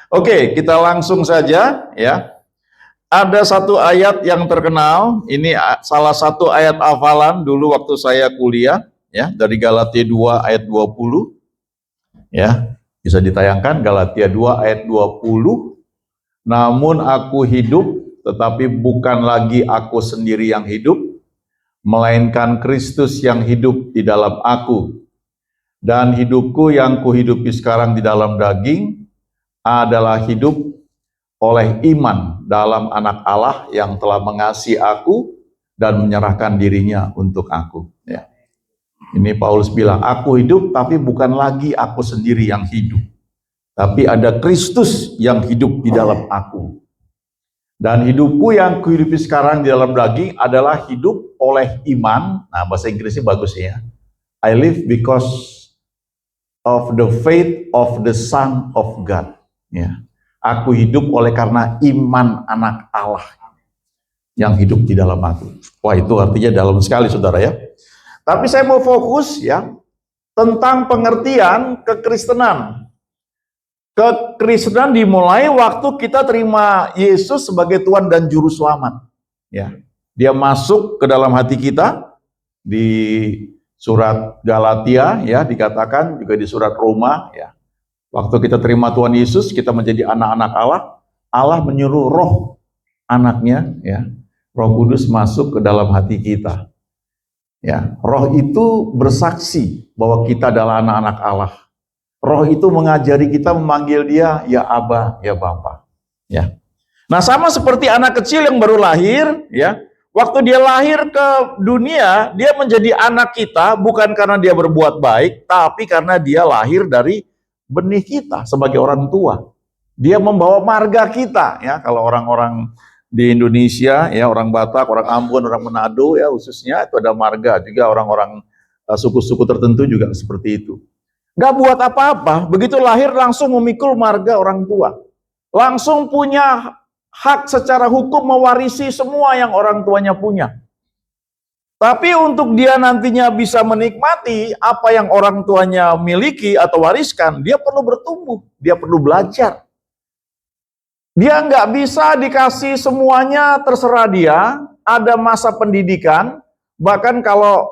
Oke, kita langsung saja ya. Ada satu ayat yang terkenal, ini salah satu ayat hafalan dulu waktu saya kuliah ya, dari Galatia 2 ayat 20 ya. Bisa ditayangkan Galatia 2 ayat 20. Namun aku hidup, tetapi bukan lagi aku sendiri yang hidup, melainkan Kristus yang hidup di dalam aku. Dan hidupku yang kuhidupi sekarang di dalam daging adalah hidup oleh iman dalam anak Allah yang telah mengasihi aku dan menyerahkan dirinya untuk aku. Ya. Ini Paulus bilang, aku hidup tapi bukan lagi aku sendiri yang hidup. Tapi ada Kristus yang hidup di dalam aku. Dan hidupku yang kuhidupi sekarang di dalam daging adalah hidup oleh iman. Nah, bahasa Inggrisnya bagus ya. I live because of the faith of the Son of God. Ya. Aku hidup oleh karena iman anak Allah yang hidup di dalam aku. Wah, itu artinya dalam sekali saudara ya. Tapi saya mau fokus ya tentang pengertian kekristenan. Kekristenan dimulai waktu kita terima Yesus sebagai Tuhan dan Juru Selamat. Ya, Dia masuk ke dalam hati kita di surat Galatia ya dikatakan, juga di surat Roma ya. Waktu kita terima Tuhan Yesus, kita menjadi anak-anak Allah. Allah menyuruh roh anaknya ya, Roh Kudus masuk ke dalam hati kita. Ya, roh itu bersaksi bahwa kita adalah anak-anak Allah. Roh itu mengajari kita memanggil dia ya Aba, ya Bapa. Ya. Nah, sama seperti anak kecil yang baru lahir, ya. Waktu dia lahir ke dunia, dia menjadi anak kita bukan karena dia berbuat baik, tapi karena dia lahir dari benih kita sebagai orang tua. Dia membawa marga kita, ya. Kalau orang-orang di Indonesia, ya, orang Batak, orang Ambon, orang Manado, ya, khususnya itu ada marga. Juga orang-orang suku-suku tertentu juga seperti itu. Gak buat apa-apa, begitu lahir langsung memikul marga orang tua. Langsung punya hak secara hukum mewarisi semua yang orang tuanya punya. Tapi untuk dia nantinya bisa menikmati apa yang orang tuanya miliki atau wariskan, dia perlu bertumbuh, dia perlu belajar. Dia nggak bisa dikasih semuanya terserah dia, ada masa pendidikan, bahkan kalau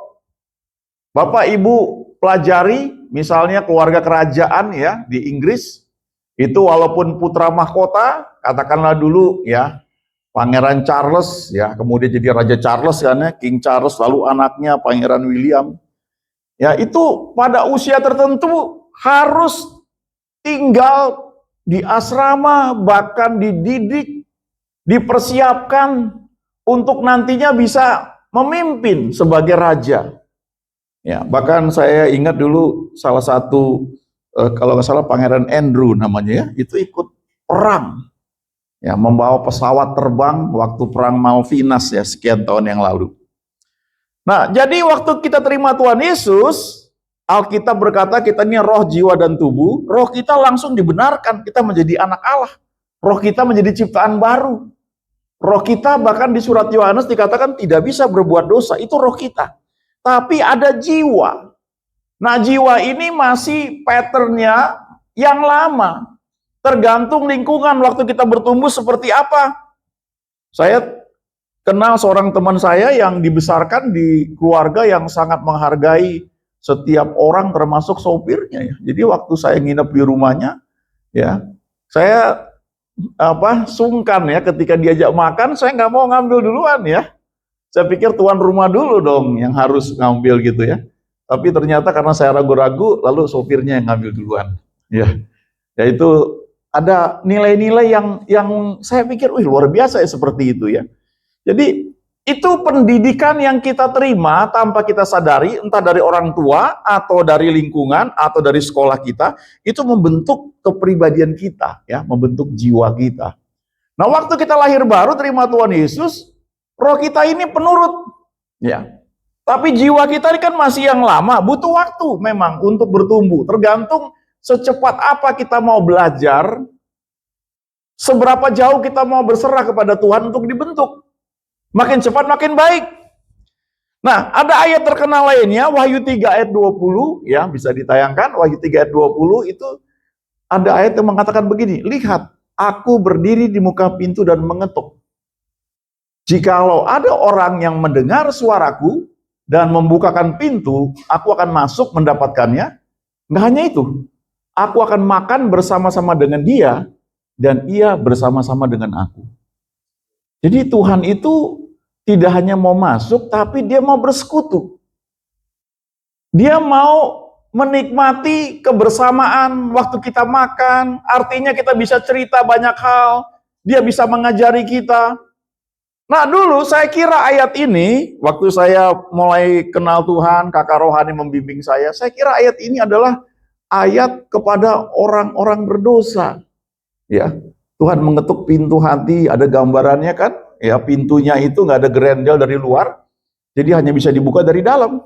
Bapak Ibu pelajari, misalnya keluarga kerajaan ya di Inggris, itu walaupun putra mahkota, katakanlah dulu ya, Pangeran Charles ya, kemudian jadi Raja Charles kan ya, King Charles, lalu anaknya Pangeran William. Ya, itu pada usia tertentu harus tinggal di asrama, bahkan dididik, dipersiapkan untuk nantinya bisa memimpin sebagai raja. Ya, bahkan saya ingat dulu salah satu kalau nggak salah Pangeran Andrew namanya ya, itu ikut perang. Ya, membawa pesawat terbang waktu perang Malvinas ya sekian tahun yang lalu. Nah, jadi waktu kita terima Tuhan Yesus, Alkitab berkata kita ini roh, jiwa dan tubuh, roh kita langsung dibenarkan, kita menjadi anak Allah. Roh kita menjadi ciptaan baru. Roh kita bahkan di surat Yohanes dikatakan tidak bisa berbuat dosa, itu roh kita. Tapi ada jiwa. Nah, jiwa ini masih patternnya yang lama. Tergantung lingkungan waktu kita bertumbuh seperti apa. Saya kenal seorang teman saya yang dibesarkan di keluarga yang sangat menghargai setiap orang termasuk sopirnya ya. Jadi waktu saya nginep di rumahnya ya, saya sungkan ya ketika diajak makan, saya nggak mau ngambil duluan ya. Saya pikir tuan rumah dulu dong yang harus ngambil gitu ya. Tapi ternyata karena saya ragu-ragu, lalu sopirnya yang ngambil duluan. Ya, itu ada nilai-nilai yang saya pikir, wih luar biasa ya seperti itu ya. Jadi itu pendidikan yang kita terima tanpa kita sadari, entah dari orang tua atau dari lingkungan atau dari sekolah kita, itu membentuk kepribadian kita, ya, membentuk jiwa kita. Nah, waktu kita lahir baru terima Tuhan Yesus, roh kita ini penurut, ya. Tapi jiwa kita ini kan masih yang lama, butuh waktu memang untuk bertumbuh. Tergantung secepat apa kita mau belajar, seberapa jauh kita mau berserah kepada Tuhan untuk dibentuk. Makin cepat makin baik. Nah, ada ayat terkenal lainnya, Wahyu 3 ayat 20, ya bisa ditayangkan, Wahyu 3 ayat 20 itu ada ayat yang mengatakan begini, lihat, aku berdiri di muka pintu dan mengetuk. Jikalau ada orang yang mendengar suaraku dan membukakan pintu, aku akan masuk mendapatkannya. Nggak hanya itu, aku akan makan bersama-sama dengan dia, dan ia bersama-sama dengan aku. Jadi Tuhan itu tidak hanya mau masuk, tapi dia mau bersekutu. Dia mau menikmati kebersamaan waktu kita makan, artinya kita bisa cerita banyak hal, dia bisa mengajari kita. Nah dulu saya kira ayat ini, waktu saya mulai kenal Tuhan, kakak rohani membimbing saya kira ayat ini adalah ayat kepada orang-orang berdosa. Ya, Tuhan mengetuk pintu hati, ada gambarannya kan? Ya, pintunya itu nggak ada grendel dari luar, jadi hanya bisa dibuka dari dalam.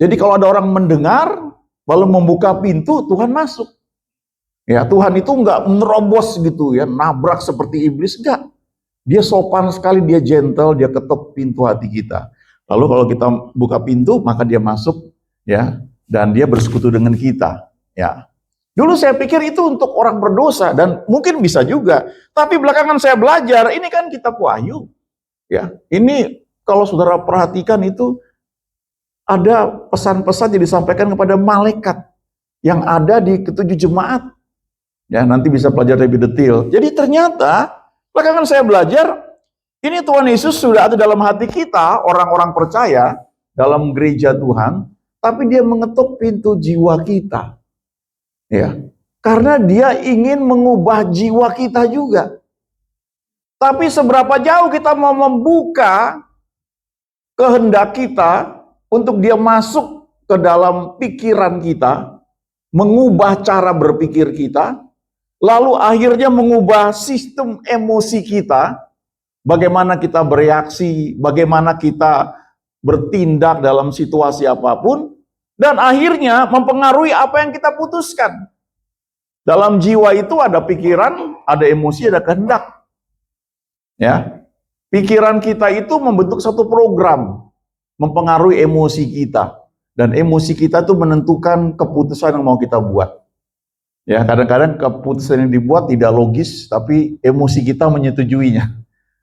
Jadi kalau ada orang mendengar, lalu membuka pintu, Tuhan masuk. Ya, Tuhan itu nggak menerobos gitu ya, nabrak seperti iblis, enggak. Dia sopan sekali, dia gentle, dia ketuk pintu hati kita. Lalu kalau kita buka pintu, maka dia masuk, ya, dan dia bersekutu dengan kita. Ya, dulu saya pikir itu untuk orang berdosa dan mungkin bisa juga. Tapi belakangan saya belajar, ini kan kitab Wahyu. Ya, ini kalau saudara perhatikan itu ada pesan-pesan yang disampaikan kepada malaikat yang ada di ketujuh jemaat. Ya, nanti bisa pelajari lebih detail. Jadi ternyata belakangan saya belajar, ini Tuhan Yesus sudah ada dalam hati kita, orang-orang percaya dalam gereja Tuhan, tapi dia mengetuk pintu jiwa kita. Ya, karena dia ingin mengubah jiwa kita juga. Tapi seberapa jauh kita mau membuka kehendak kita untuk dia masuk ke dalam pikiran kita, mengubah cara berpikir kita, lalu akhirnya mengubah sistem emosi kita, bagaimana kita bereaksi, bagaimana kita bertindak dalam situasi apapun, dan akhirnya mempengaruhi apa yang kita putuskan. Dalam jiwa itu ada pikiran, ada emosi, ada kehendak. Ya, pikiran kita itu membentuk satu program, mempengaruhi emosi kita, dan emosi kita itu menentukan keputusan yang mau kita buat. Ya, kadang-kadang keputusan yang dibuat tidak logis, tapi emosi kita menyetujuinya.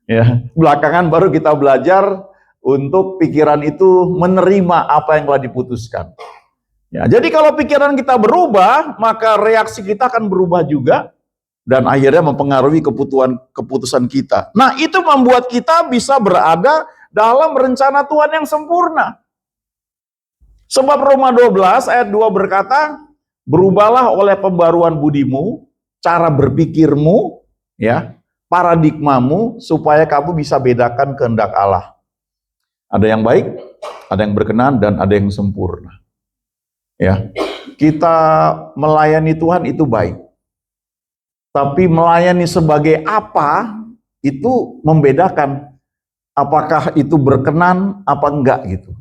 Ya, belakangan baru kita belajar untuk pikiran itu menerima apa yang telah diputuskan. Ya, jadi kalau pikiran kita berubah, maka reaksi kita akan berubah juga, dan akhirnya mempengaruhi keputusan kita. Nah, itu membuat kita bisa berada dalam rencana Tuhan yang sempurna. Sebab Roma 12 ayat 2 berkata, berubahlah oleh pembaruan budimu, cara berpikirmu, ya, paradigmamu, supaya kamu bisa bedakan kehendak Allah. Ada yang baik, ada yang berkenan, dan ada yang sempurna. Ya, kita melayani Tuhan itu baik. Tapi melayani sebagai apa, itu membedakan apakah itu berkenan apa enggak gitu.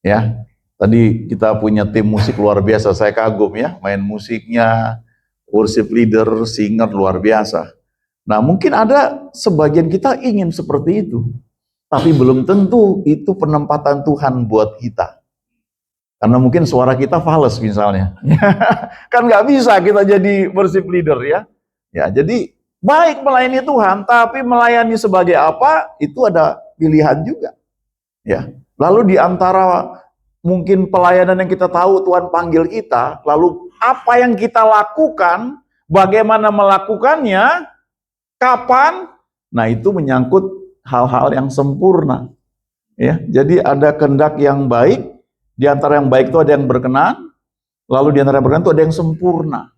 Ya, tadi kita punya tim musik luar biasa, saya kagum ya, main musiknya, worship leader, singer luar biasa. Nah, mungkin ada sebagian kita ingin seperti itu, tapi belum tentu itu penempatan Tuhan buat kita. Karena mungkin suara kita fals misalnya. Kan nggak bisa kita jadi worship leader ya. Ya, jadi baik melayani Tuhan, tapi melayani sebagai apa, itu ada pilihan juga. Ya. Lalu di antara mungkin pelayanan yang kita tahu Tuhan panggil kita, lalu apa yang kita lakukan, bagaimana melakukannya, kapan, nah itu menyangkut hal-hal yang sempurna. Ya, jadi ada kehendak yang baik, di antara yang baik itu ada yang berkenan, lalu di antara yang berkenan itu ada yang sempurna.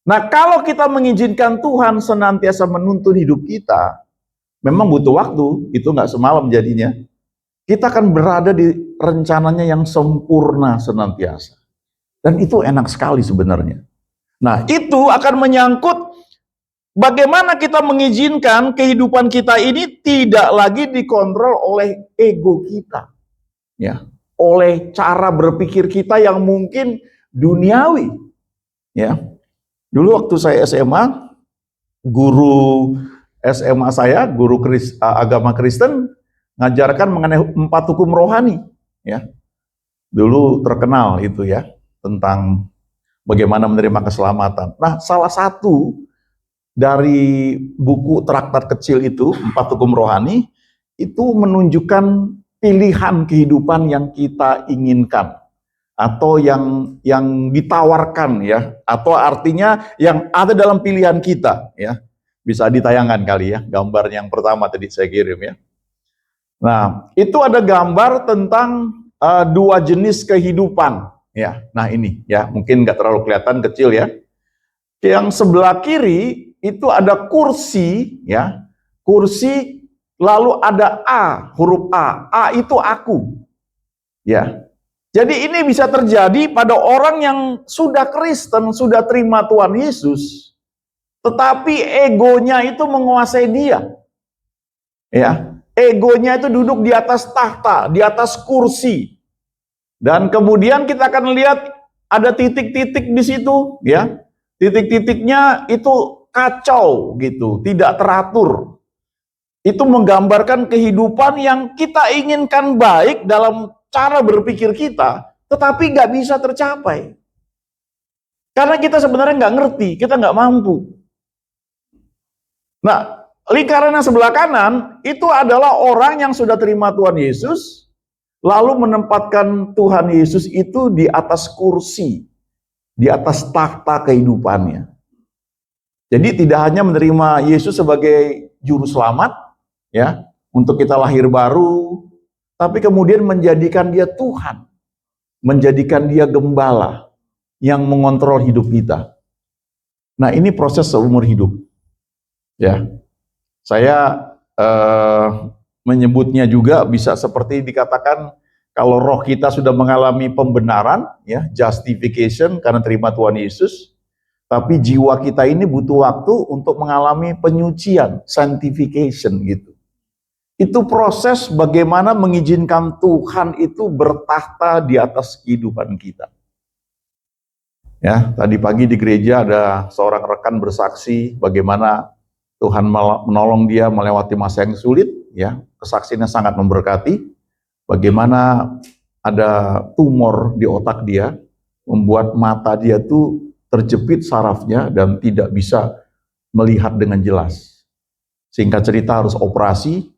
Nah, kalau kita mengizinkan Tuhan senantiasa menuntun hidup kita, memang butuh waktu, itu nggak semalam jadinya. Kita akan berada di rencananya yang sempurna senantiasa. Dan itu enak sekali sebenarnya. Nah, itu akan menyangkut bagaimana kita mengizinkan kehidupan kita ini tidak lagi dikontrol oleh ego kita. Ya, oleh cara berpikir kita yang mungkin duniawi. Ya. Dulu waktu saya SMA, guru SMA saya, guru agama Kristen, ngajarkan mengenai 4 hukum rohani. Ya, dulu terkenal itu ya, tentang bagaimana menerima keselamatan. Nah, salah satu dari buku traktat kecil itu, 4 Hukum Rohani, itu menunjukkan pilihan kehidupan yang kita inginkan atau yang ditawarkan ya, atau artinya yang ada dalam pilihan kita ya. Bisa ditayangkan kali ya, gambar yang pertama tadi saya kirim ya. Nah, itu ada gambar tentang 2 jenis kehidupan ya. Nah, ini ya, mungkin nggak terlalu kelihatan, kecil ya. Yang sebelah kiri itu ada kursi ya. Kursi, lalu ada A, huruf A. A itu aku. Ya. Jadi ini bisa terjadi pada orang yang sudah Kristen, sudah terima Tuhan Yesus, tetapi egonya itu menguasai dia. Ya. Egonya itu duduk di atas tahta, di atas kursi. Dan kemudian kita akan lihat ada titik-titik di situ, ya. Titik-titiknya itu kacau gitu, tidak teratur. Itu menggambarkan kehidupan yang kita inginkan baik dalam cara berpikir kita, tetapi nggak bisa tercapai. Karena kita sebenarnya nggak ngerti, kita nggak mampu. Nah, lingkaran yang sebelah kanan itu adalah orang yang sudah terima Tuhan Yesus, lalu menempatkan Tuhan Yesus itu di atas kursi, di atas takhta kehidupannya. Jadi tidak hanya menerima Yesus sebagai juru selamat, ya, untuk kita lahir baru, tapi kemudian menjadikan dia Tuhan, menjadikan dia gembala yang mengontrol hidup kita. Nah, ini proses seumur hidup, ya. Saya menyebutnya juga bisa seperti dikatakan kalau roh kita sudah mengalami pembenaran, ya, justification karena terima Tuhan Yesus, tapi jiwa kita ini butuh waktu untuk mengalami penyucian, sanctification gitu. Itu proses bagaimana mengizinkan Tuhan itu bertahta di atas kehidupan kita. Ya, tadi pagi di gereja ada seorang rekan bersaksi bagaimana Tuhan menolong dia melewati masa yang sulit, ya. Kesaksiannya sangat memberkati. Bagaimana ada tumor di otak dia, membuat mata dia tuh terjepit sarafnya dan tidak bisa melihat dengan jelas. Singkat cerita harus operasi,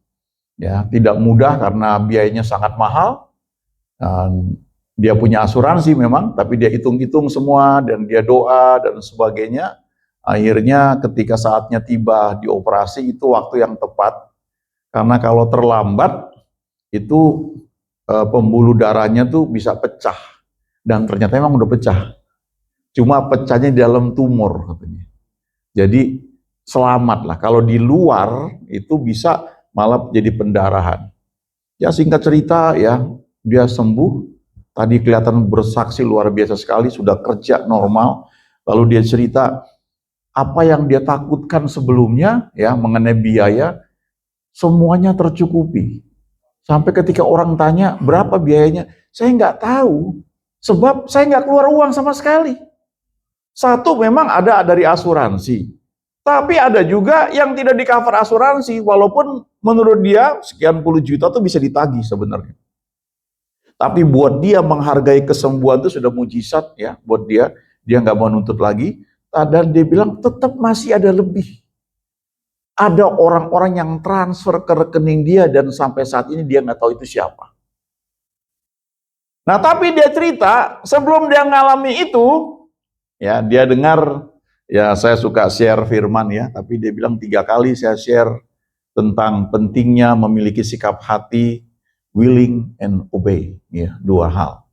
ya, tidak mudah karena biayanya sangat mahal. Dan dia punya asuransi memang, tapi dia hitung-hitung semua dan dia doa dan sebagainya. Akhirnya ketika saatnya tiba dioperasi itu waktu yang tepat, karena kalau terlambat itu pembuluh darahnya tuh bisa pecah, dan ternyata memang udah pecah, cuma pecahnya di dalam tumor katanya. Jadi selamat lah, kalau di luar itu bisa malah jadi pendarahan. Ya singkat cerita ya, dia sembuh, tadi kelihatan bersaksi luar biasa sekali, sudah kerja normal, lalu dia cerita, apa yang dia takutkan sebelumnya ya mengenai biaya semuanya tercukupi. Sampai ketika orang tanya berapa biayanya, saya nggak tahu sebab saya nggak keluar uang sama sekali. Satu memang ada dari asuransi, tapi ada juga yang tidak di cover asuransi walaupun menurut dia sekian puluh juta tuh bisa ditagih sebenarnya. Tapi buat dia menghargai kesembuhan itu sudah mujizat ya, buat dia nggak mau nuntut lagi. Dan dia bilang tetap masih ada lebih. Ada orang-orang yang transfer ke rekening dia dan sampai saat ini dia nggak tahu itu siapa. Nah tapi dia cerita sebelum dia ngalami itu, ya dia dengar, ya saya suka share firman ya, tapi dia bilang 3 kali saya share tentang pentingnya memiliki sikap hati, willing and obey, ya 2 hal.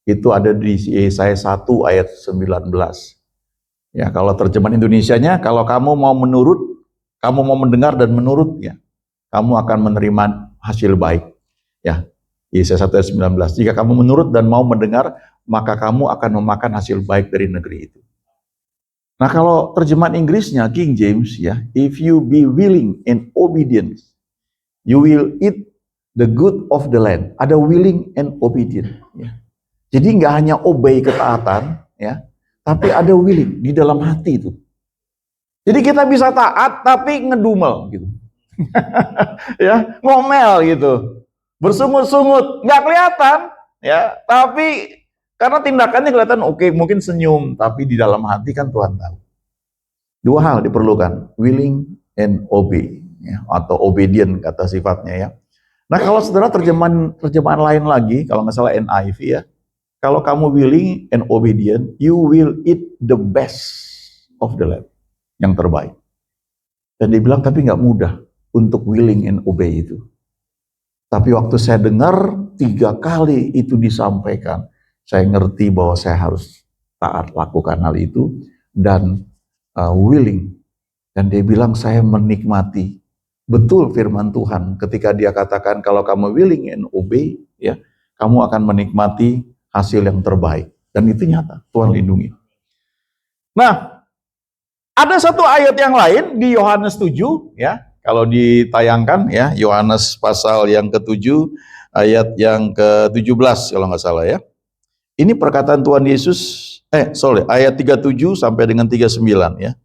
Itu ada di Yesaya 1 ayat 19. Ya, kalau terjemahan Indonesianya, kalau kamu mau menurut, kamu mau mendengar dan menurut, ya, kamu akan menerima hasil baik. Ya, Yesaya 1 ayat 19. Jika kamu menurut dan mau mendengar, maka kamu akan memakan hasil baik dari negeri itu. Nah, kalau terjemahan Inggrisnya King James, ya, if you be willing and obedient, you will eat the good of the land. Ada willing and obedient. Ya. Jadi nggak hanya obey ketaatan, ya, tapi ada willing di dalam hati itu. Jadi kita bisa taat tapi ngedumel gitu. Ya, ngomel gitu. Bersungut-sungut, nggak kelihatan, ya, tapi Karena tindakannya kelihatan oke, mungkin senyum, tapi di dalam hati kan Tuhan tahu. Dua hal diperlukan, willing and obey, ya, atau obedient kata sifatnya ya. Nah kalau saudara terjemahan lain lagi, kalau nggak salah NIV ya, kalau kamu willing and obedient, you will eat the best of the land, yang terbaik. Dan dia bilang tapi nggak mudah untuk willing and obey itu. Tapi waktu saya dengar 3 kali itu disampaikan, saya ngerti bahwa saya harus taat lakukan hal itu dan willing. Dan dia bilang saya menikmati betul firman Tuhan ketika dia katakan kalau kamu willing and obey, ya, kamu akan menikmati hasil yang terbaik. Dan itu nyata, Tuhan lindungi. Nah, ada satu ayat yang lain di Yohanes 7, ya, kalau ditayangkan ya, Yohanes pasal yang ke-7 ayat yang ke-17 kalau nggak salah ya. Ini perkataan Tuhan Yesus, ayat 37 sampai dengan 39 ya.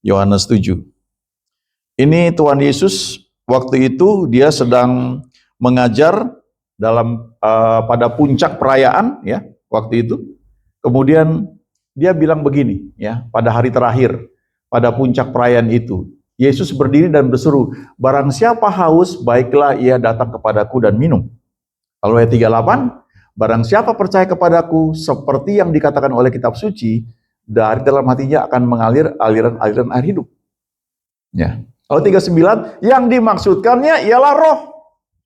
Yohanes 7. Ini Tuhan Yesus waktu itu dia sedang mengajar dalam pada puncak perayaan ya, waktu itu. Kemudian dia bilang begini ya, pada hari terakhir pada puncak perayaan itu, Yesus berdiri dan berseru, barang siapa haus, baiklah ia datang kepadaku dan minum. Lalu ayat 38, barang siapa percaya kepadaku, seperti yang dikatakan oleh kitab suci, dari dalam hatinya akan mengalir aliran-aliran air hidup. Ya. Lalu 39, yang dimaksudkannya ialah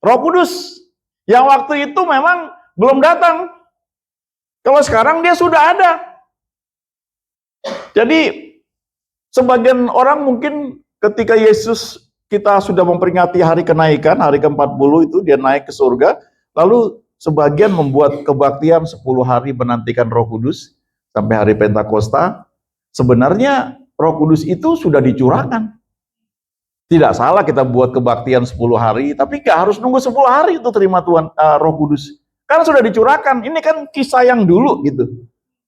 Roh Kudus, yang waktu itu memang belum datang. Kalau sekarang dia sudah ada. Jadi sebagian orang mungkin ketika Yesus, kita sudah memperingati hari kenaikan, hari ke-40 itu dia naik ke surga, lalu sebagian membuat kebaktian 10 hari menantikan Roh Kudus sampai hari Pentakosta. Sebenarnya Roh Kudus itu sudah dicurahkan. Tidak salah kita buat kebaktian 10 hari, tapi gak harus nunggu 10 hari itu terima Tuhan Roh Kudus. Karena sudah dicurahkan. Ini kan kisah yang dulu gitu.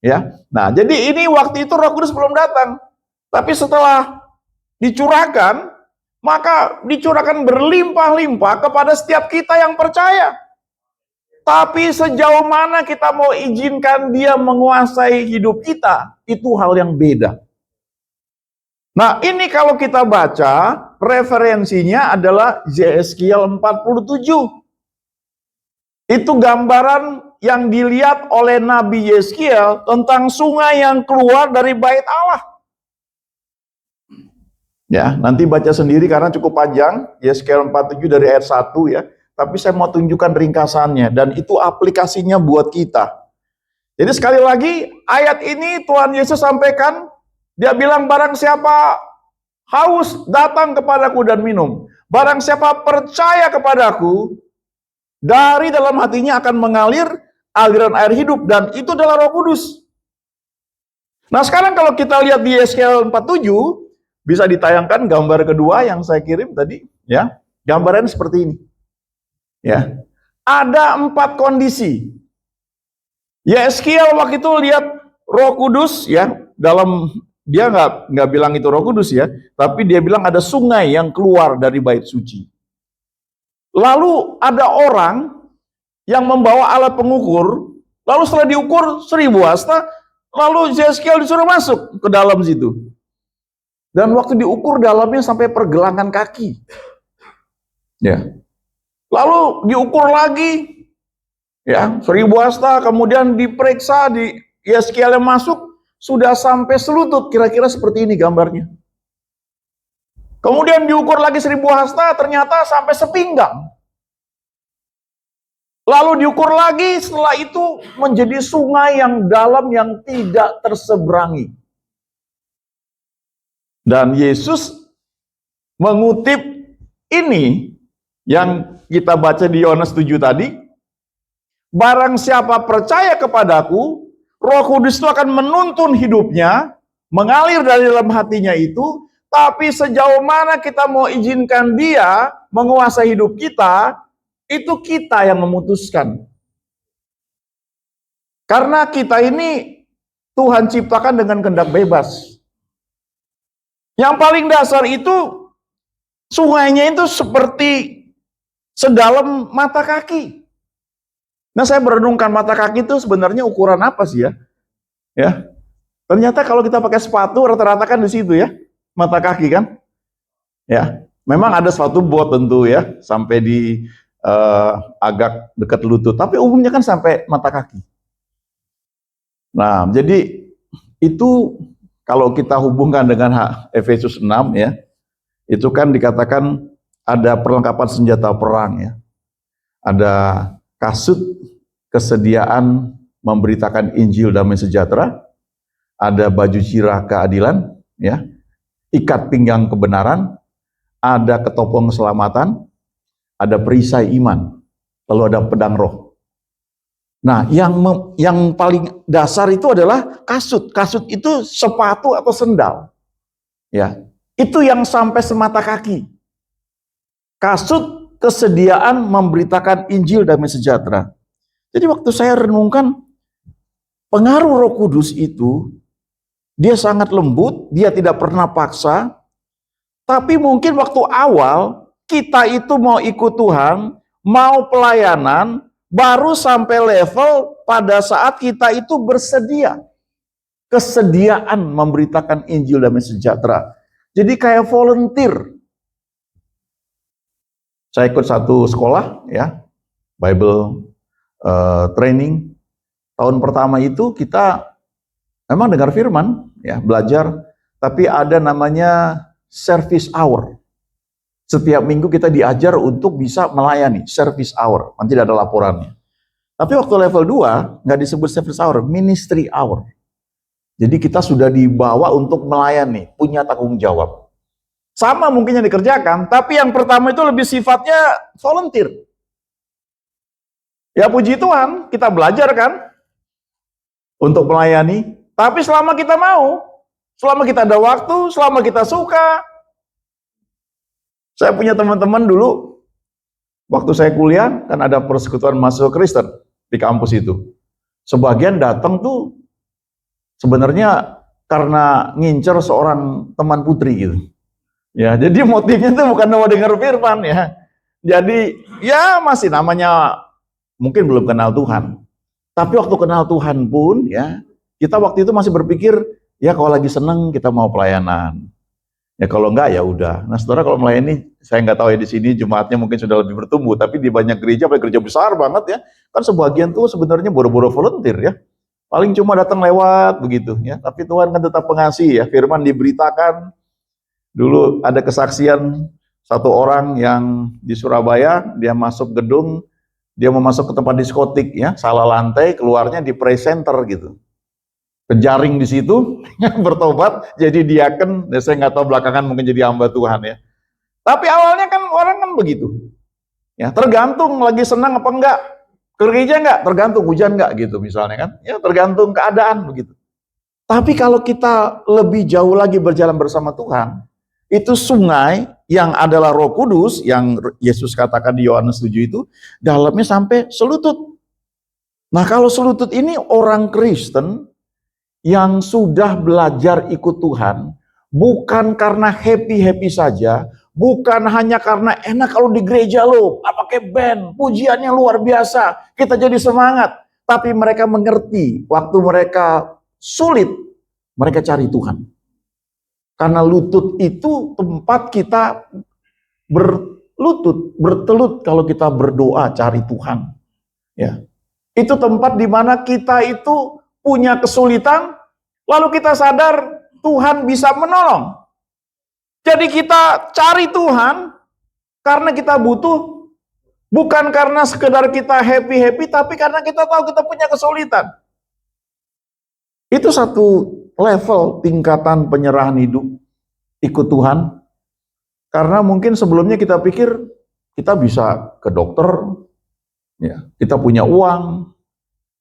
Ya. Nah, jadi ini waktu itu Roh Kudus belum datang. Tapi setelah dicurahkan, maka dicurahkan berlimpah-limpah kepada setiap kita yang percaya. Tapi sejauh mana kita mau izinkan dia menguasai hidup kita, itu hal yang beda. Nah, ini kalau kita baca, referensinya adalah Yeskiel 47. Itu gambaran yang dilihat oleh Nabi Yeskiel tentang sungai yang keluar dari bait Allah. Ya, nanti baca sendiri karena cukup panjang, Yeskiel 47 dari ayat 1 ya. Tapi saya mau tunjukkan ringkasannya dan itu aplikasinya buat kita. Jadi sekali lagi, ayat ini Tuhan Yesus sampaikan, dia bilang barang siapa haus datang kepadaku dan minum. Barang siapa percaya kepadaku, dari dalam hatinya akan mengalir aliran air hidup dan itu adalah Roh Kudus. Nah, sekarang kalau kita lihat di Yeskiel 47, bisa ditayangkan gambar kedua yang saya kirim tadi, ya. Gambaran seperti ini. Ya. Ada 4 kondisi. Yeskiel waktu itu lihat Roh Kudus ya, dalam dia nggak bilang itu Roh Kudus ya, tapi dia bilang ada sungai yang keluar dari bait suci. Lalu ada orang yang membawa alat pengukur, lalu setelah diukur 1000 hasta, lalu Yeskiel disuruh masuk ke dalam situ. Dan waktu diukur dalamnya sampai pergelangan kaki. Ya. Lalu diukur lagi, ya 1000 hasta, kemudian diperiksa, di Yeskiel yang masuk, sudah sampai selutut, kira-kira seperti ini gambarnya. Kemudian diukur lagi 1000 hasta, ternyata sampai sepinggang. Lalu diukur lagi, setelah itu menjadi sungai yang dalam yang tidak terseberangi. Dan Yesus mengutip ini yang kita baca di Yohanes 7 tadi, barang siapa percaya kepadaku, Roh Kudus itu akan menuntun hidupnya, mengalir dari dalam hatinya itu, tapi sejauh mana kita mau izinkan dia menguasai hidup kita, itu kita yang memutuskan. Karena kita ini Tuhan ciptakan dengan kehendak bebas. Yang paling dasar itu, sungainya itu seperti sedalam mata kaki. Nah, saya merenungkan mata kaki itu sebenarnya ukuran apa sih ya? Ya, ternyata kalau kita pakai sepatu rata-rata kan di situ ya, mata kaki kan? Ya, memang ada sepatu bot tentu ya, sampai di agak dekat lutut, tapi umumnya kan sampai mata kaki. Nah, jadi itu kalau kita hubungkan dengan Efesus 6 ya, itu kan dikatakan ada perlengkapan senjata perang ya. Ada kasut kesediaan memberitakan Injil damai sejahtera, ada baju cirah keadilan ya, ikat pinggang kebenaran, ada ketopong keselamatan, ada perisai iman, lalu ada pedang roh. Nah, yang paling dasar itu adalah kasut. Kasut itu sepatu atau sendal. Ya, itu yang sampai semata kaki. Kasut kesediaan memberitakan Injil damai sejahtera. Jadi waktu saya renungkan pengaruh Roh Kudus itu, dia sangat lembut, dia tidak pernah paksa. Tapi mungkin waktu awal kita itu mau ikut Tuhan, mau pelayanan, baru sampai level pada saat kita itu bersedia. Kesediaan memberitakan Injil damai sejahtera. Jadi kayak volunteer. Saya ikut satu sekolah ya, Bible training. Tahun pertama itu kita memang dengar firman, ya belajar, tapi ada namanya service hour. Setiap minggu kita diajar untuk bisa melayani, service hour. Nanti ada laporannya. Tapi waktu level 2, nggak disebut service hour, ministry hour. Jadi kita sudah dibawa untuk melayani, punya tanggung jawab. Sama mungkin yang dikerjakan, tapi yang pertama itu lebih sifatnya volunteer. Ya puji Tuhan, kita belajar kan untuk melayani. Tapi selama kita mau, selama kita ada waktu, selama kita suka. Saya punya teman-teman dulu, waktu saya kuliah, kan ada persekutuan mahasiswa Kristen di kampus itu. Sebagian datang tuh sebenarnya karena ngincer seorang teman putri gitu. Ya, jadi motifnya tuh bukan mau dengar firman ya. Jadi ya masih namanya mungkin belum kenal Tuhan. Tapi waktu kenal Tuhan pun ya, kita waktu itu masih berpikir ya kalau lagi seneng kita mau pelayanan. Ya kalau enggak ya udah. Nah saudara kalau melayani, saya nggak tahu ya di sini jemaatnya mungkin sudah lebih bertumbuh, tapi di banyak gereja, apalagi gereja besar banget ya, kan sebagian tuh sebenarnya boro-boro volunteer ya. Paling cuma datang lewat begitu ya. Tapi Tuhan kan tetap pengasih ya. Firman diberitakan. Dulu ada kesaksian satu orang yang di Surabaya, dia masuk gedung, dia mau masuk ke tempat diskotik ya, salah lantai, keluarnya di praise center gitu. Kejaring di situ, bertobat, jadi diaken, ya saya nggak tahu belakangan mungkin jadi hamba Tuhan ya. Tapi awalnya kan orang kan begitu. Ya, tergantung lagi senang apa enggak. Ke gereja enggak? Tergantung hujan enggak gitu misalnya kan. Ya, tergantung keadaan begitu. Tapi kalau kita lebih jauh lagi berjalan bersama Tuhan, itu sungai yang adalah Roh Kudus yang Yesus katakan di Yohanes 7 itu dalamnya sampai selutut. Nah, kalau selutut ini orang Kristen yang sudah belajar ikut Tuhan, bukan karena happy-happy saja, bukan hanya karena enak kalau di gereja loh, pakai band, pujiannya luar biasa, kita jadi semangat. Tapi mereka mengerti, waktu mereka sulit, mereka cari Tuhan. Karena lutut itu tempat kita berlutut, bertelut kalau kita berdoa cari Tuhan. Ya. Itu tempat di mana kita itu punya kesulitan, lalu kita sadar Tuhan bisa menolong. Jadi kita cari Tuhan karena kita butuh, bukan karena sekedar kita happy-happy, tapi karena kita tahu kita punya kesulitan. Itu satu level tingkatan penyerahan hidup, ikut Tuhan. Karena mungkin sebelumnya kita pikir kita bisa ke dokter, ya, kita punya uang,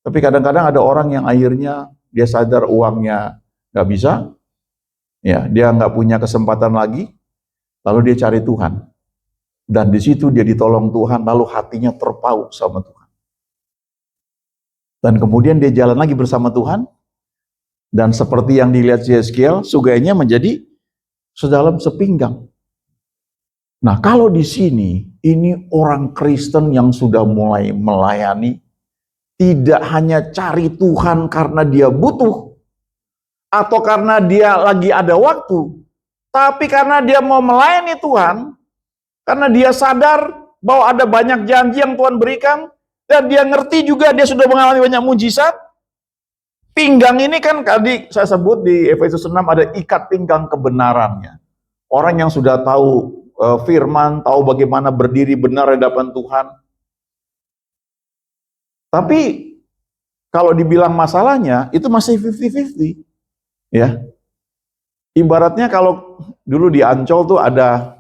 tapi kadang-kadang ada orang yang akhirnya dia sadar uangnya nggak bisa, ya dia nggak punya kesempatan lagi, lalu dia cari Tuhan, dan di situ dia ditolong Tuhan, lalu hatinya terpaut sama Tuhan, dan kemudian dia jalan lagi bersama Tuhan, dan seperti yang dilihat Yeskiel, sugainya menjadi sedalam sepinggang. Nah kalau di sini ini orang Kristen yang sudah mulai melayani, tidak hanya cari Tuhan karena dia butuh, atau karena dia lagi ada waktu, tapi karena dia mau melayani Tuhan, karena dia sadar bahwa ada banyak janji yang Tuhan berikan, dan dia ngerti juga dia sudah mengalami banyak mujizat. Pinggang ini kan tadi saya sebut di Efesus 6 ada ikat pinggang kebenarannya. Orang yang sudah tahu firman, tahu bagaimana berdiri benar di hadapan Tuhan. Tapi kalau dibilang masalahnya itu masih 50-50. Ya. Ibaratnya kalau dulu di Ancol tuh ada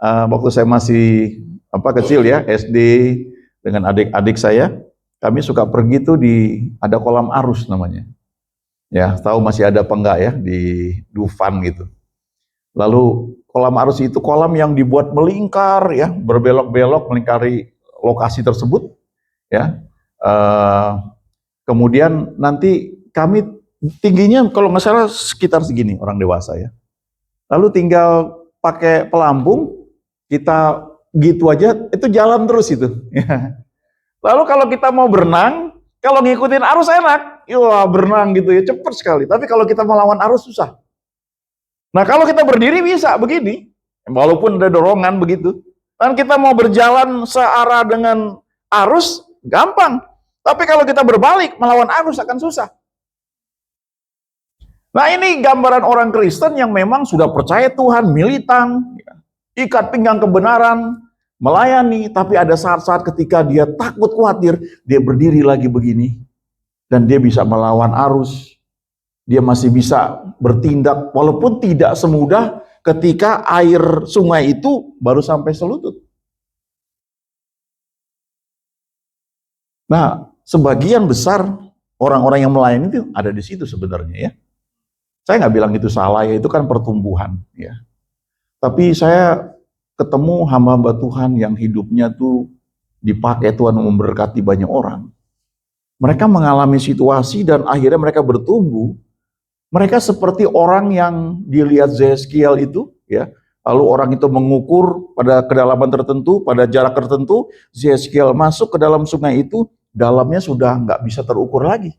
waktu saya masih kecil ya, SD dengan adik-adik saya, kami suka pergi tuh ada kolam arus namanya. Ya, tahu masih ada apa enggak ya di Dufan gitu. Lalu kolam arus itu kolam yang dibuat melingkar ya, berbelok-belok melingkari lokasi tersebut ya. Kemudian nanti kami tingginya kalau nggak salah sekitar segini orang dewasa ya. Lalu tinggal pakai pelampung, kita gitu aja, itu jalan terus itu. Lalu kalau kita mau berenang, kalau ngikutin arus enak, wah berenang gitu ya, cepet sekali. Tapi kalau kita melawan arus susah. Nah kalau kita berdiri bisa begini, walaupun ada dorongan begitu. Dan kita mau berjalan searah dengan arus, gampang. Tapi kalau kita berbalik, melawan arus akan susah. Nah ini gambaran orang Kristen yang memang sudah percaya Tuhan, militan, ikat pinggang kebenaran, melayani, tapi ada saat-saat ketika dia takut khawatir, dia berdiri lagi begini, dan dia bisa melawan arus, dia masih bisa bertindak, walaupun tidak semudah ketika air sungai itu baru sampai selutut. Nah, sebagian besar orang-orang yang melayani itu ada di situ sebenarnya ya. Saya nggak bilang itu salah ya, itu kan pertumbuhan ya. Tapi saya ketemu hamba-hamba Tuhan yang hidupnya tuh dipakai Tuhan memberkati banyak orang. Mereka mengalami situasi dan akhirnya mereka bertumbuh. Mereka seperti orang yang dilihat Yeskiel itu ya. Lalu orang itu mengukur pada kedalaman tertentu, pada jarak tertentu, Yeskiel masuk ke dalam sungai itu, dalamnya sudah nggak bisa terukur lagi.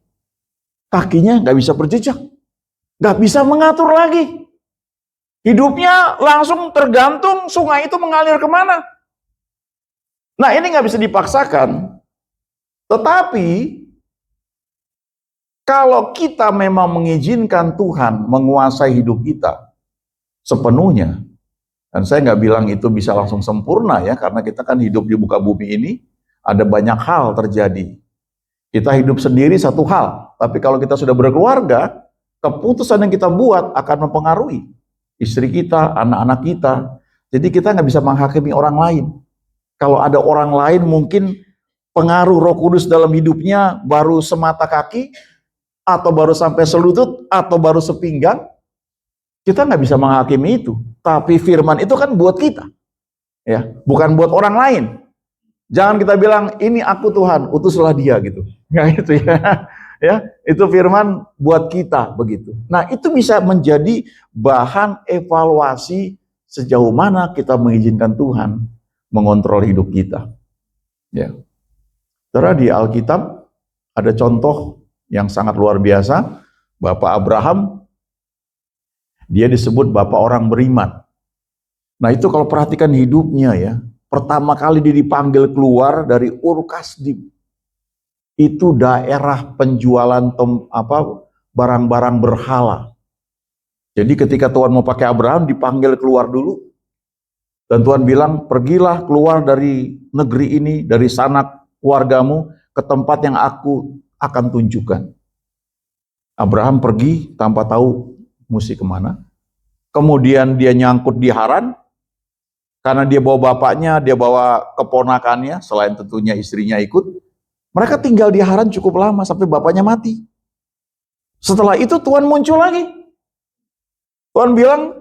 Kakinya nggak bisa berjejak. Nggak bisa mengatur lagi. Hidupnya langsung tergantung sungai itu mengalir kemana. Nah ini nggak bisa dipaksakan. Tetapi kalau kita memang mengizinkan Tuhan menguasai hidup kita sepenuhnya, dan saya nggak bilang itu bisa langsung sempurna ya, karena kita kan hidup di muka bumi ini, ada banyak hal terjadi. Kita hidup sendiri satu hal, tapi kalau kita sudah berkeluarga, keputusan yang kita buat akan mempengaruhi istri kita, anak-anak kita. Jadi kita nggak bisa menghakimi orang lain. Kalau ada orang lain mungkin pengaruh Roh Kudus dalam hidupnya baru semata kaki, atau baru sampai selutut, atau baru sepinggang, kita nggak bisa menghakimi itu. Tapi firman itu kan buat kita, ya, bukan buat orang lain. Jangan kita bilang ini aku Tuhan, utuslah dia gitu. Nggak gitu ya. Ya, itu firman buat kita begitu. Nah, itu bisa menjadi bahan evaluasi sejauh mana kita mengizinkan Tuhan mengontrol hidup kita. Ya. Karena di Alkitab ada contoh yang sangat luar biasa. Bapak Abraham, dia disebut bapak orang beriman. Nah, itu kalau perhatikan hidupnya ya, pertama kali dia dipanggil keluar dari Ur Kasdim. Itu daerah penjualan barang-barang berhala. Jadi ketika Tuhan mau pakai Abraham, dipanggil keluar dulu. Dan Tuhan bilang, pergilah keluar dari negeri ini, dari sanak keluargamu, ke tempat yang aku akan tunjukkan. Abraham pergi tanpa tahu mesti kemana. Kemudian dia nyangkut di Haran, karena dia bawa bapaknya, dia bawa keponakannya, selain tentunya istrinya ikut. Mereka tinggal di Haran cukup lama sampai bapaknya mati. Setelah itu Tuhan muncul lagi. Tuhan bilang,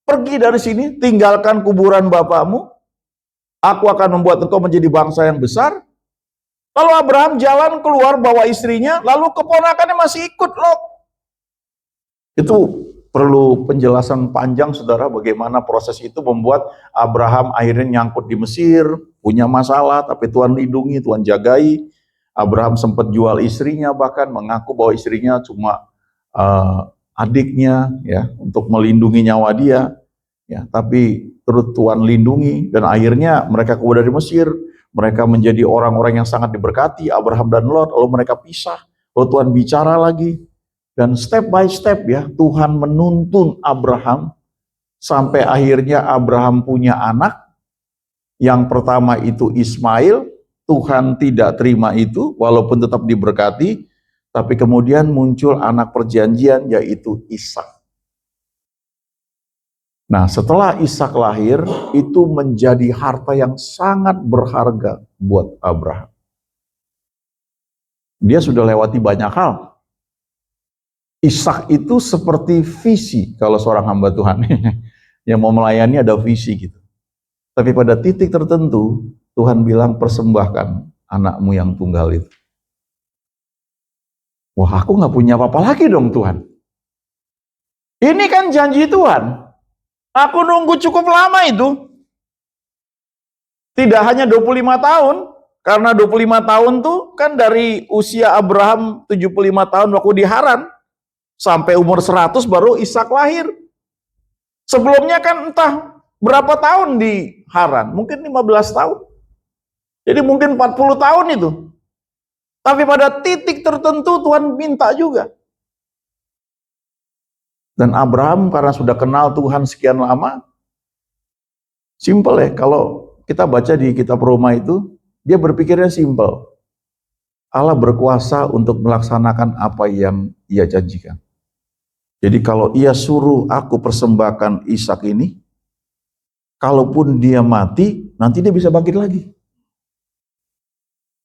pergi dari sini, tinggalkan kuburan bapakmu. Aku akan membuat engkau menjadi bangsa yang besar. Lalu Abraham jalan keluar bawa istrinya, lalu keponakannya masih ikut loh. Itu perlu penjelasan panjang saudara, bagaimana proses itu membuat Abraham akhirnya nyangkut di Mesir, punya masalah, tapi Tuhan lindungi, Tuhan jagai. Abraham sempat jual istrinya, bahkan mengaku bahwa istrinya cuma adiknya, ya, untuk melindungi nyawa dia, ya. Tapi terus Tuhan lindungi, dan akhirnya mereka keluar dari Mesir. Mereka menjadi orang-orang yang sangat diberkati, Abraham dan Lot. Lalu mereka pisah, lalu Tuhan bicara lagi, dan step by step, ya, Tuhan menuntun Abraham sampai akhirnya Abraham punya anak. Yang pertama itu Ismail. Tuhan tidak terima itu, walaupun tetap diberkati, tapi kemudian muncul anak perjanjian, yaitu Ishak. Nah, setelah Ishak lahir, itu menjadi harta yang sangat berharga buat Abraham. Dia sudah lewati banyak hal. Ishak itu seperti visi, kalau seorang hamba Tuhan yang mau melayani ada visi gitu. Tapi pada titik tertentu, Tuhan bilang persembahkan anakmu yang tunggal itu. Wah, aku nggak punya apa-apa lagi dong Tuhan. Ini kan janji Tuhan. Aku nunggu cukup lama itu. Tidak hanya 25 tahun. Karena 25 tahun tuh kan dari usia Abraham 75 tahun waktu di Haran. Sampai umur 100 baru Ishak lahir. Sebelumnya kan entah berapa tahun di Haran. Mungkin 15 tahun. Jadi mungkin 40 tahun itu. Tapi pada titik tertentu Tuhan minta juga. Dan Abraham karena sudah kenal Tuhan sekian lama, simple ya, kalau kita baca di kitab Roma itu, dia berpikirnya simple. Allah berkuasa untuk melaksanakan apa yang Ia janjikan. Jadi kalau Ia suruh aku persembahkan Ishak ini, kalaupun dia mati, nanti dia bisa bangkit lagi.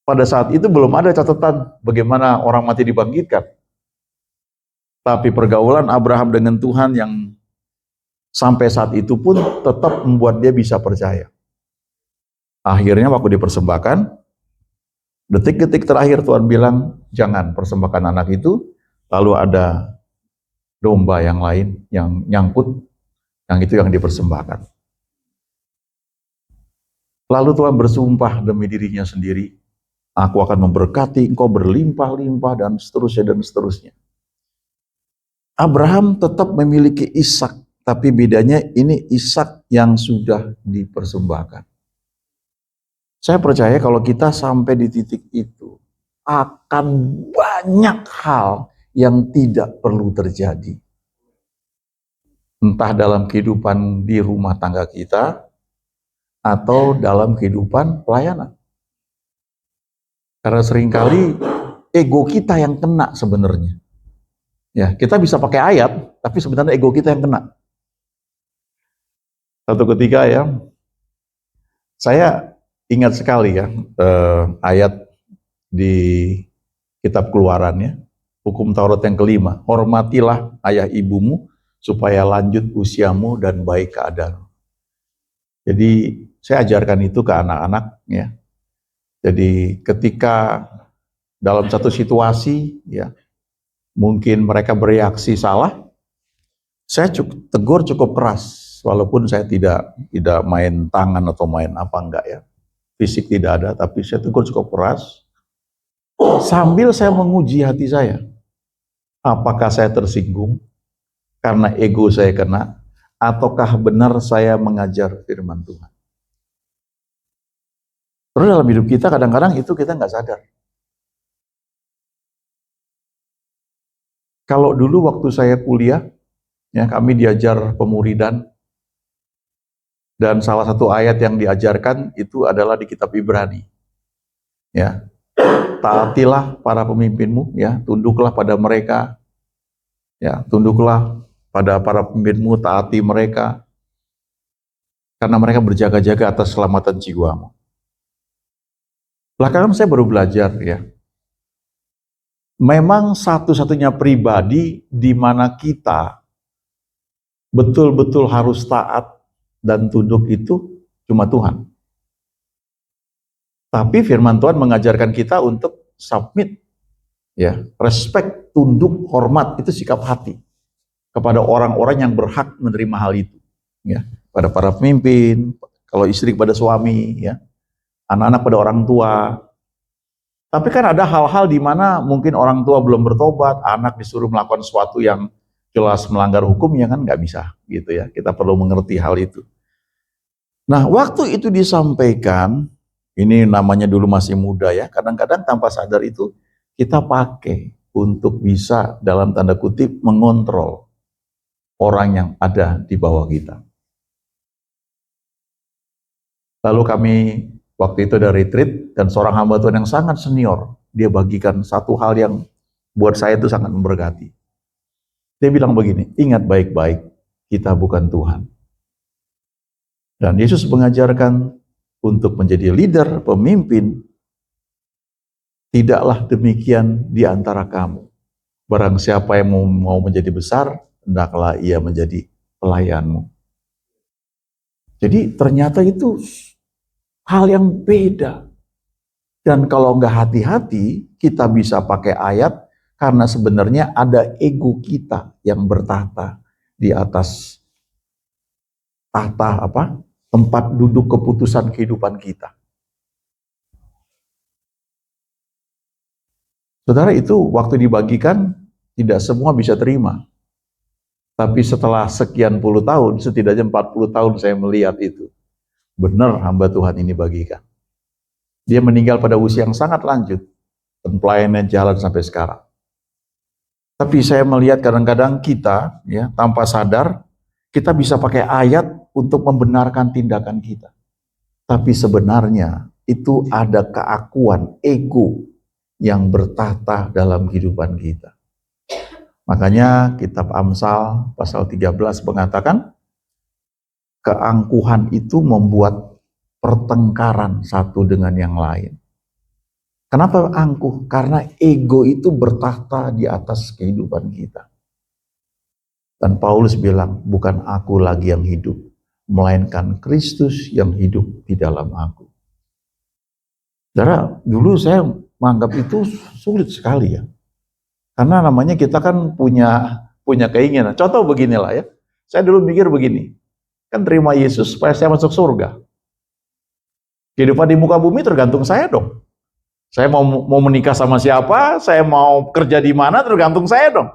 Pada saat itu belum ada catatan bagaimana orang mati dibangkitkan. Tapi pergaulan Abraham dengan Tuhan yang sampai saat itu pun tetap membuat dia bisa percaya. Akhirnya waktu dipersembahkan, detik-detik terakhir Tuhan bilang, jangan persembahkan anak itu, lalu ada domba yang lain yang nyangkut, yang itu yang dipersembahkan. Lalu Tuhan bersumpah demi dirinya sendiri, aku akan memberkati engkau berlimpah-limpah dan seterusnya dan seterusnya. Abraham tetap memiliki Ishak, tapi bedanya ini Ishak yang sudah dipersembahkan. Saya percaya kalau kita sampai di titik itu, akan banyak hal yang tidak perlu terjadi. Entah dalam kehidupan di rumah tangga kita, atau dalam kehidupan pelayanan. Karena seringkali ego kita yang kena sebenarnya. Ya, kita bisa pakai ayat, tapi sebenarnya ego kita yang kena. Satu ketika ya, saya ingat sekali ya ayat di kitab Keluaran ya, hukum Taurat yang kelima, hormatilah ayah ibumu supaya lanjut usiamu dan baik keadaan. Jadi saya ajarkan itu ke anak-anak ya. Jadi ketika dalam satu situasi ya, mungkin mereka bereaksi salah, saya tegur cukup keras, walaupun saya tidak main tangan atau main apa enggak ya, fisik tidak ada, tapi saya tegur cukup keras, sambil saya menguji hati saya, apakah saya tersinggung karena ego saya kena, ataukah benar saya mengajar firman Tuhan. Terus dalam hidup kita kadang-kadang itu kita nggak sadar. Kalau dulu waktu saya kuliah, ya kami diajar pemuridan, dan salah satu ayat yang diajarkan itu adalah di kitab Ibrani. Ya, taatilah para pemimpinmu, ya, tunduklah pada mereka, ya, tunduklah pada para pemimpinmu, taati mereka, karena mereka berjaga-jaga atas keselamatan jiwamu. Belakangan saya baru belajar ya, memang satu-satunya pribadi di mana kita betul-betul harus taat dan tunduk itu cuma Tuhan. Tapi firman Tuhan mengajarkan kita untuk submit, ya, respect, tunduk, hormat, itu sikap hati kepada orang-orang yang berhak menerima hal itu, ya, pada para pemimpin, kalau istri kepada suami, ya, anak-anak pada orang tua. Tapi kan ada hal-hal di mana mungkin orang tua belum bertobat, anak disuruh melakukan sesuatu yang jelas melanggar hukum, ya kan nggak bisa gitu ya. Kita perlu mengerti hal itu. Nah, waktu itu disampaikan, ini namanya dulu masih muda ya, kadang-kadang tanpa sadar itu kita pakai untuk bisa dalam tanda kutip mengontrol orang yang ada di bawah kita. Lalu kami waktu itu ada retreat dan seorang hamba Tuhan yang sangat senior, dia bagikan satu hal yang buat saya itu sangat memberkati. Dia bilang begini, ingat baik-baik, kita bukan Tuhan. Dan Yesus mengajarkan untuk menjadi leader, pemimpin, tidaklah demikian di antara kamu. Barang siapa yang mau menjadi besar, hendaklah ia menjadi pelayanmu. Jadi ternyata itu hal yang beda. Dan kalau nggak hati-hati, kita bisa pakai ayat, karena sebenarnya ada ego kita yang bertahta di atas tahta tempat duduk keputusan kehidupan kita. Saudara, itu waktu dibagikan tidak semua bisa terima. Tapi setelah sekian puluh tahun, setidaknya 40 tahun saya melihat itu. Benar hamba Tuhan ini bagikan. Dia meninggal pada usia yang sangat lanjut. Dan pelayanannya jalan sampai sekarang. Tapi saya melihat kadang-kadang kita ya tanpa sadar kita bisa pakai ayat untuk membenarkan tindakan kita. Tapi sebenarnya itu ada keakuan ego yang bertahta dalam kehidupan kita. Makanya kitab Amsal pasal 13 mengatakan keangkuhan itu membuat pertengkaran satu dengan yang lain. Kenapa angkuh? Karena ego itu bertahta di atas kehidupan kita. Dan Paulus bilang, bukan aku lagi yang hidup, melainkan Kristus yang hidup di dalam aku. Saudara, dulu saya menganggap itu sulit sekali ya. Karena namanya kita kan punya keinginan. Contoh beginilah ya. Saya dulu pikir begini, kan terima Yesus supaya saya masuk surga. Kehidupan di muka bumi tergantung saya dong. Saya mau menikah sama siapa, saya mau kerja di mana, tergantung saya dong.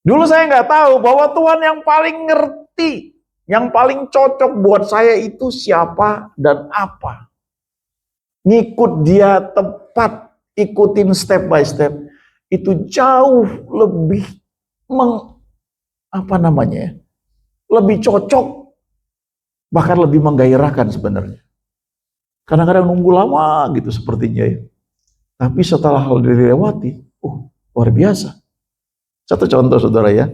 Dulu saya nggak tahu bahwa Tuhan yang paling ngerti, yang paling cocok buat saya itu siapa dan apa. Ngikut dia tepat, ikutin step by step, itu jauh lebih lebih cocok, bahkan lebih menggairahkan sebenarnya. Kadang-kadang nunggu lama gitu sepertinya ya. Tapi setelah hal dilewati, luar biasa. Satu contoh saudara ya,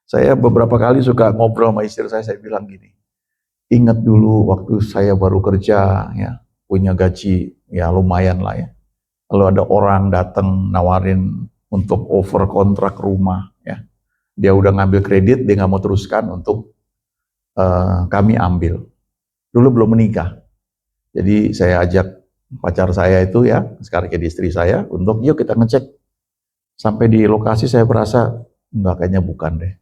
saya beberapa kali suka ngobrol sama istri saya bilang gini, ingat dulu waktu saya baru kerja ya, punya gaji ya lumayan lah ya. Lalu ada orang datang nawarin untuk over kontrak rumah ya. Dia udah ngambil kredit, dia nggak mau teruskan untuk kami ambil. Dulu belum menikah. Jadi saya ajak pacar saya itu ya, sekarang jadi istri saya, untuk yuk kita ngecek. Sampai di lokasi saya berasa, enggak, kayaknya bukan deh.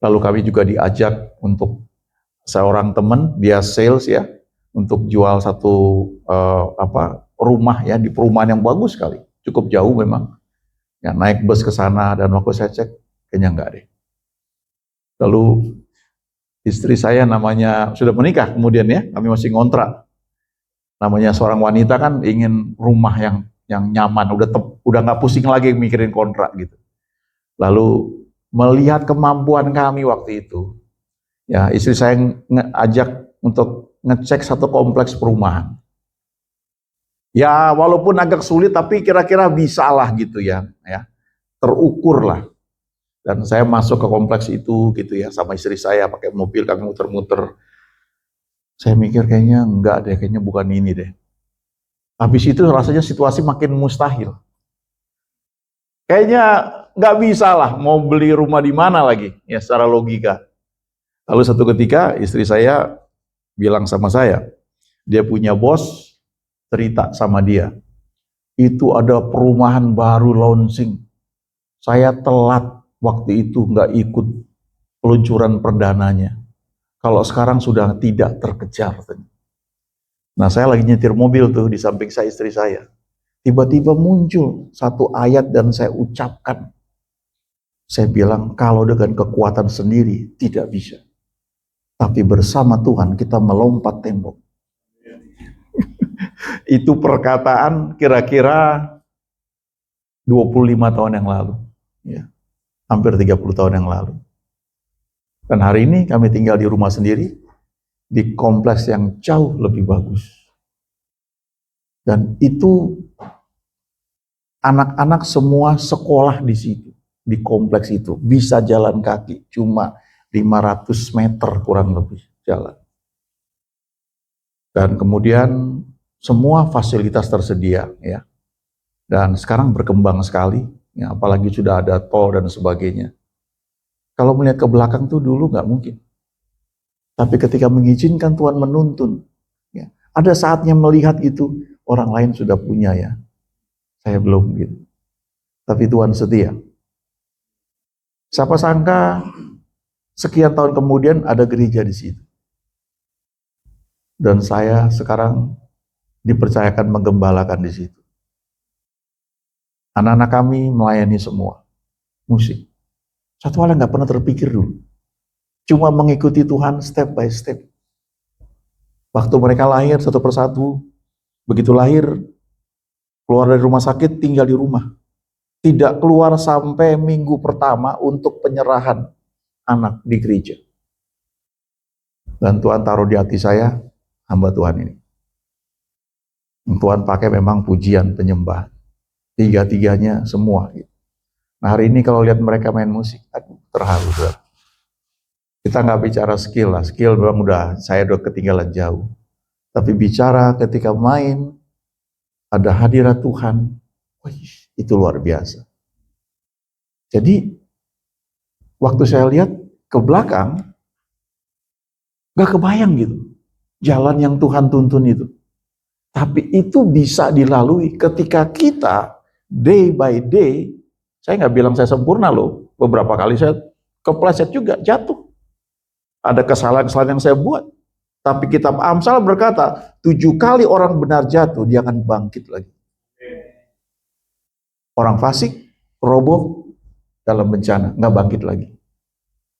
Lalu kami juga diajak untuk seorang teman, dia sales ya, untuk jual satu rumah ya, di perumahan yang bagus sekali. Cukup jauh memang. Ya, naik bus ke sana, dan waktu saya cek, kayaknya enggak deh. Lalu istri saya namanya, sudah menikah kemudian ya, kami masih ngontrak. Namanya seorang wanita kan ingin rumah yang nyaman, udah nggak pusing lagi mikirin kontrak gitu. Lalu melihat kemampuan kami waktu itu, ya istri saya ngajak untuk ngecek satu kompleks perumahan. Ya walaupun agak sulit, tapi kira-kira bisa lah gitu ya, terukur lah. Dan saya masuk ke kompleks itu gitu ya, sama istri saya pakai mobil kami muter-muter. Saya mikir kayaknya enggak deh, kayaknya bukan ini deh. Habis itu rasanya situasi makin mustahil. Kayaknya nggak bisa lah mau beli rumah di mana lagi, ya secara logika. Lalu satu ketika istri saya bilang sama saya, dia punya bos, cerita sama dia, itu ada perumahan baru launching. Saya telat waktu itu nggak ikut peluncuran perdananya. Kalau sekarang sudah tidak terkejar. Nah, saya lagi nyetir mobil tuh, di samping saya istri saya. Tiba-tiba muncul satu ayat dan saya ucapkan. Saya bilang, kalau dengan kekuatan sendiri tidak bisa. Tapi bersama Tuhan kita melompat tembok. Itu perkataan kira-kira 25 tahun yang lalu. Ya, hampir 30 tahun yang lalu. Dan hari ini kami tinggal di rumah sendiri, di kompleks yang jauh lebih bagus. Dan itu anak-anak semua sekolah di situ, di kompleks itu. Bisa jalan kaki, cuma 500 meter kurang lebih jalan. Dan kemudian semua fasilitas tersedia, ya. Dan sekarang berkembang sekali, ya, apalagi sudah ada tol dan sebagainya. Kalau melihat ke belakang tuh dulu nggak mungkin. Tapi ketika mengizinkan Tuhan menuntun, ya, ada saatnya melihat gitu, orang lain sudah punya ya, saya belum gitu. Tapi Tuhan setia. Siapa sangka sekian tahun kemudian ada gereja di situ. Dan saya sekarang dipercayakan menggembalakan di situ. Anak-anak kami melayani semua musik. Satu hal yang nggak pernah terpikir dulu. Cuma mengikuti Tuhan step by step. Waktu mereka lahir satu persatu, begitu lahir, keluar dari rumah sakit, tinggal di rumah. Tidak keluar sampai minggu pertama untuk penyerahan anak di gereja. Dan Tuhan taruh di hati saya, hamba Tuhan ini. Tuhan pakai memang pujian, penyembahan. Tiga-tiganya semua. Nah, hari ini kalau lihat mereka main musik, aduh, terharu. Kita nggak bicara skill lah, skill memang saya udah ketinggalan jauh. Tapi bicara ketika main, ada hadirat Tuhan, itu luar biasa. Jadi, waktu saya lihat ke belakang, gak kebayang gitu, jalan yang Tuhan tuntun itu. Tapi itu bisa dilalui ketika kita, day by day, saya nggak bilang saya sempurna loh, beberapa kali saya kepleset juga, jatuh. Ada kesalahan-kesalahan yang saya buat. Tapi kitab Amsal berkata, 7 kali orang benar jatuh, dia akan bangkit lagi. Orang fasik, roboh dalam bencana, nggak bangkit lagi.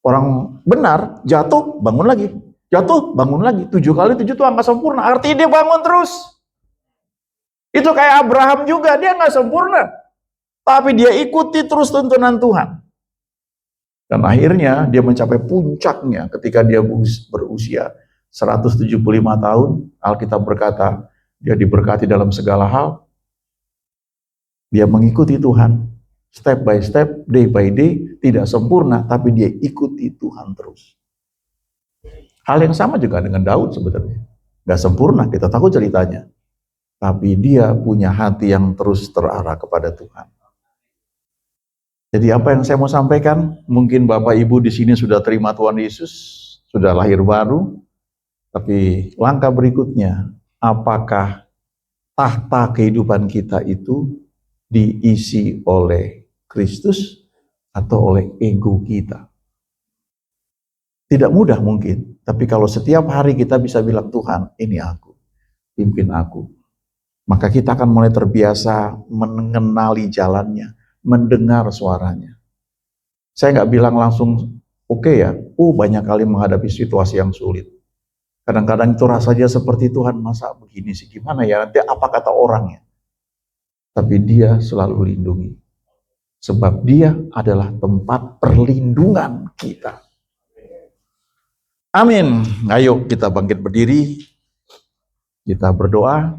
Orang benar, jatuh, bangun lagi. Jatuh, bangun lagi. 7 kali 7 itu angka sempurna, artinya dia bangun terus. Itu kayak Abraham juga, dia nggak sempurna. Tapi dia ikuti terus tuntunan Tuhan. Dan akhirnya dia mencapai puncaknya ketika dia berusia 175 tahun. Alkitab berkata, dia diberkati dalam segala hal. Dia mengikuti Tuhan, step by step, day by day, tidak sempurna, tapi dia ikuti Tuhan terus. Hal yang sama juga dengan Daud sebenarnya. Gak sempurna, kita tahu ceritanya. Tapi dia punya hati yang terus terarah kepada Tuhan. Jadi apa yang saya mau sampaikan, mungkin Bapak Ibu di sini sudah terima Tuhan Yesus, sudah lahir baru, tapi langkah berikutnya, apakah tahta kehidupan kita itu diisi oleh Kristus atau oleh ego kita? Tidak mudah mungkin, tapi kalau setiap hari kita bisa bilang, Tuhan, ini aku, pimpin aku, maka kita akan mulai terbiasa mengenali jalannya, mendengar suaranya. Saya nggak bilang langsung, oke ya, banyak kali menghadapi situasi yang sulit. Kadang-kadang itu rasanya seperti Tuhan, masa begini sih, gimana ya, nanti apa kata orangnya. Tapi dia selalu lindungi. Sebab dia adalah tempat perlindungan kita. Amin. Ayo kita bangkit berdiri, kita berdoa.